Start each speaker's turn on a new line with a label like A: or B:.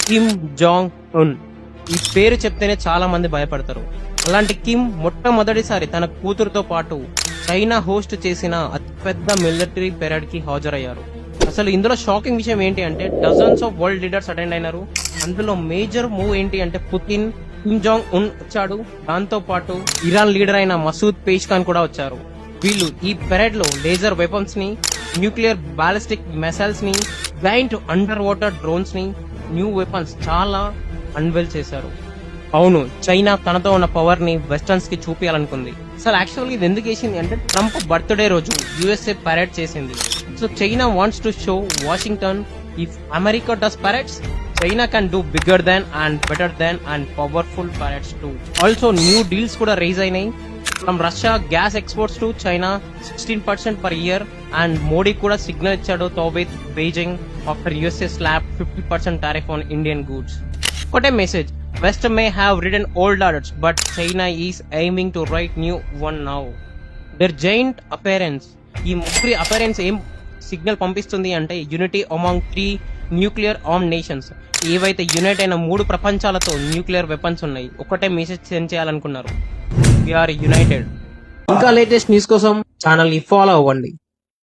A: Kim Jong Un. ఈ పేరు చెప్తేనే చాలా మంది భయపడతారు. అలాంటి కిమ్ మొట్టమొదటిసారి తన కూతురుతో పాటు చైనా హోస్ట్ చేసిన అతిపెద్ద మిలిటరీ పెరేడ్ కి హాజరయ్యారు. అసలు ఇందులో షాకింగ్ విషయం ఏంటి అంటే dozens of world leaders attend అయినారు. అందులో మేజర్ మూవ్ ఏంటి అంటే పుతిన్, కిమ్ జాంగ్ ఉన్ వచ్చాడు. దాంతో పాటు ఇరాన్ లీడర్ అయిన మసూద్ పేష్కాన్ కూడా వచ్చారు. వీళ్ళు ఈ పెరేడ్ లో లేజర్ వెపన్స్ ని, న్యూక్లియర్ బాలిస్టిక్ మిసైల్స్ ని, జాయింట్ అండర్ వాటర్ డ్రోన్స్ ని, న్యూ వెపన్స్ చాలా అన్వెల్ చేశారు. అవును, చైనా తనతో ఉన్న పవర్ ని వెస్టర్న్స్ కి చూపించాలనుకుంది. అసలు యాక్చువల్గా ఇది ఎందుకు వేసింది అంటే ట్రంప్ బర్త్డే రోజు యుఎస్ఏ పరేడ్ చేసింది. So China wants to show Washington if America does parades, China can do bigger than and better than and powerful parades too. Also new deals కూడా రైజ్ అయినాయి. From Russia gas exports to China 16% per year. And Modi కూడా signal ఇచ్చాడు తో with Beijing after USA slap 50% tariff on Indian goods. ఒకటే message, West may have written old orders, but China is aiming to write new one now. Their giant appearance, ఈ ముగ్గురి appearance ఏం signal పంపిస్తుంది అంటే unity among 3 nuclear arm nations. ఏవైతే unite అయిన 3 ప్రపంచాలతో nuclear weapons ఉన్నాయి, ఒకటే మెసేజ్ సెండ్ చేయాలనుకున్నారు, వి ఆర్ యునైటెడ్. ఇంకా లేటెస్ట్ న్యూస్ కోసం ఛానల్ ని ఫాలో అవ్వండి.